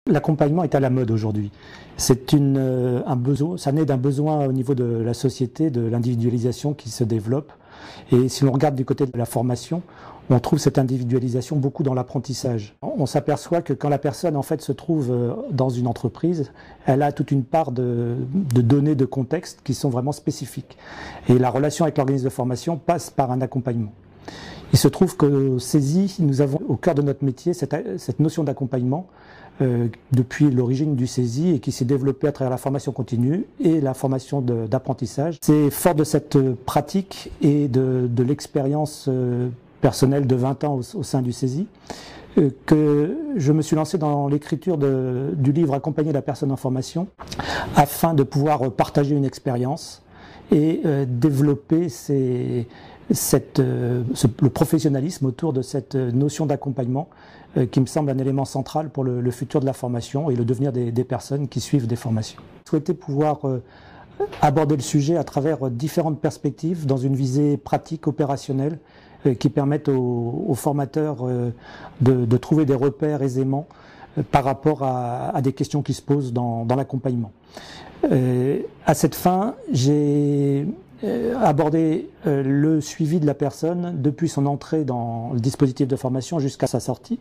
L'accompagnement est à la mode aujourd'hui. C'est un besoin, ça naît d'un besoin au niveau de la société, de l'individualisation qui se développe. Et si l'on regarde du côté de la formation, on trouve cette individualisation beaucoup dans l'apprentissage. On s'aperçoit que quand la personne en fait se trouve dans une entreprise, elle a toute une part de données de contexte qui sont vraiment spécifiques. Et la relation avec l'organisme de formation passe par un accompagnement. Il se trouve qu'au CESI, nous avons au cœur de notre métier cette notion d'accompagnement depuis l'origine du CESI et qui s'est développée à travers la formation continue et la formation d'apprentissage. C'est fort de cette pratique et de l'expérience personnelle de 20 ans au sein du CESI que je me suis lancé dans l'écriture du livre Accompagner la personne en formation afin de pouvoir partager une expérience et développer le professionnalisme autour de cette notion d'accompagnement qui me semble un élément central pour le futur de la formation et le devenir des personnes qui suivent des formations. Je souhaitais pouvoir aborder le sujet à travers différentes perspectives dans une visée pratique, opérationnelle, qui permettent aux formateurs de trouver des repères aisément par rapport à des questions qui se posent dans l'accompagnement. À cette fin, j'ai aborder le suivi de la personne depuis son entrée dans le dispositif de formation jusqu'à sa sortie,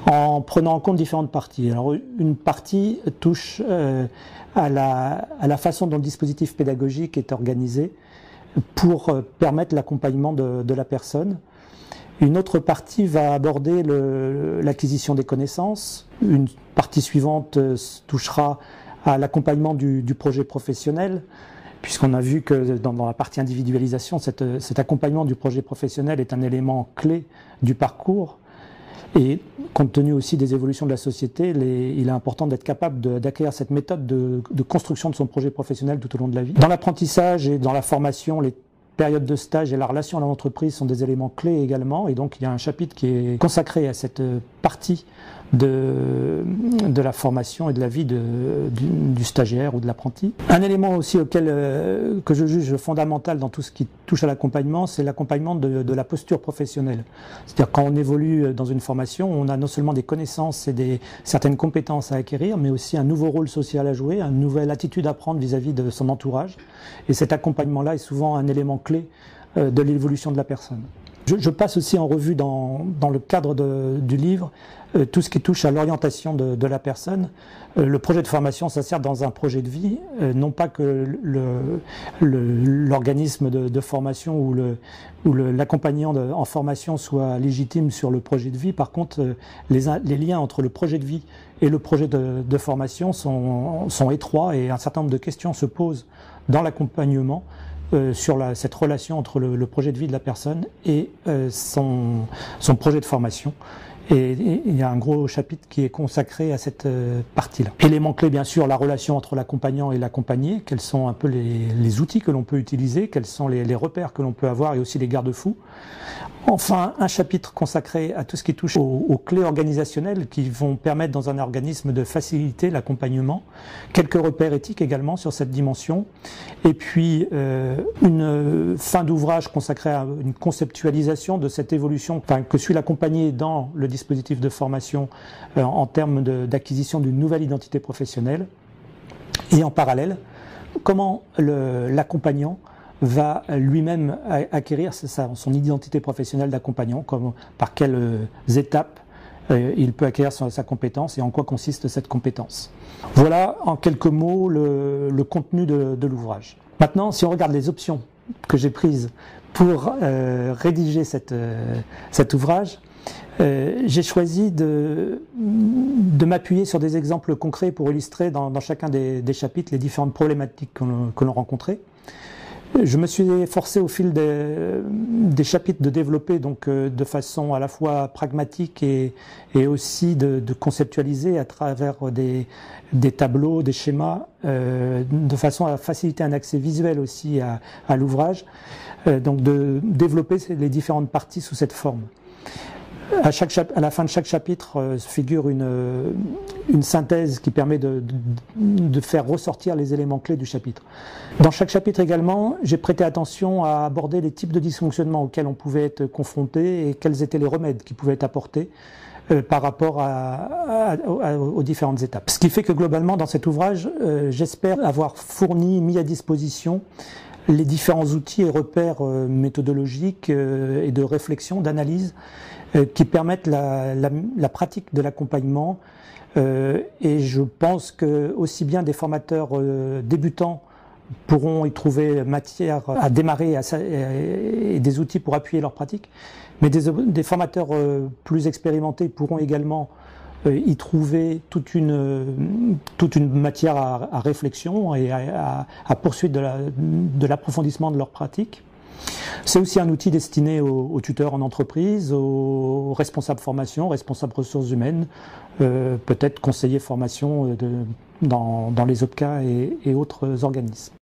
en prenant en compte différentes parties. Alors, une partie touche à la façon dont le dispositif pédagogique est organisé pour permettre l'accompagnement de la personne. Une autre partie va aborder l'acquisition des connaissances. Une partie suivante touchera à l'accompagnement du projet professionnel, puisqu'on a vu que dans la partie individualisation, cet accompagnement du projet professionnel est un élément clé du parcours. Et compte tenu aussi des évolutions de la société, il est important d'être capable d'acquérir cette méthode de construction de son projet professionnel tout au long de la vie. Dans l'apprentissage et dans la formation, les périodes de stage et la relation à l'entreprise sont des éléments clés également. Et donc il y a un chapitre qui est consacré à cette partie de la formation et de la vie du stagiaire ou de l'apprenti. Un élément aussi que je juge fondamental dans tout ce qui touche à l'accompagnement, c'est l'accompagnement de la posture professionnelle. C'est-à-dire quand on évolue dans une formation, on a non seulement des connaissances et certaines compétences à acquérir, mais aussi un nouveau rôle social à jouer, une nouvelle attitude à prendre vis-à-vis de son entourage. Et cet accompagnement-là est souvent un élément clé de l'évolution de la personne. Je passe aussi en revue dans le cadre du livre tout ce qui touche à l'orientation de la personne. Le projet de formation s'insère dans un projet de vie, non pas que l'organisme de formation ou l'accompagnant en formation soit légitime sur le projet de vie. Par contre, les liens entre le projet de vie et le projet de formation sont étroits et un certain nombre de questions se posent dans l'accompagnement sur cette relation entre le projet de vie de la personne et son projet de formation. Et il y a un gros chapitre qui est consacré à cette partie-là. Élément clé, bien sûr, la relation entre l'accompagnant et l'accompagné. Quels sont un peu les outils que l'on peut utiliser, quels sont les repères que l'on peut avoir et aussi les garde-fous. Enfin, un chapitre consacré à tout ce qui touche aux clés organisationnelles qui vont permettre dans un organisme de faciliter l'accompagnement. Quelques repères éthiques également sur cette dimension. Et puis, une fin d'ouvrage consacrée à une conceptualisation de cette évolution que suit l'accompagné dans le dispositif de formation en termes d'acquisition d'une nouvelle identité professionnelle. Et en parallèle, comment l'accompagnant va lui-même acquérir son identité professionnelle d'accompagnant, par quelles étapes il peut acquérir sa compétence et en quoi consiste cette compétence. Voilà en quelques mots le contenu de l'ouvrage. Maintenant, si on regarde les options que j'ai prises pour rédiger cet ouvrage, j'ai choisi de m'appuyer sur des exemples concrets pour illustrer dans chacun des chapitres les différentes problématiques que l'on rencontrait. Je me suis efforcé au fil des chapitres de développer de façon à la fois pragmatique et aussi de conceptualiser à travers des tableaux, des schémas, de façon à faciliter un accès visuel aussi à l'ouvrage, donc de développer les différentes parties sous cette forme. À la fin de chaque chapitre figure une synthèse qui permet de faire ressortir les éléments clés du chapitre. Dans chaque chapitre également, j'ai prêté attention à aborder les types de dysfonctionnements auxquels on pouvait être confronté et quels étaient les remèdes qui pouvaient être apportés par rapport aux différentes étapes. Ce qui fait que globalement, dans cet ouvrage, j'espère avoir mis à disposition les différents outils et repères méthodologiques et de réflexion, d'analyse, qui permettent la pratique de l'accompagnement. Et je pense que aussi bien des formateurs débutants pourront y trouver matière à démarrer et des outils pour appuyer leur pratique, mais des formateurs plus expérimentés pourront également y trouver toute une matière à réflexion et à poursuite de l'approfondissement de leur pratique. C'est aussi un outil destiné aux tuteurs en entreprise, aux responsables formation, responsables ressources humaines, peut-être conseillers formation dans les OPCA et autres organismes.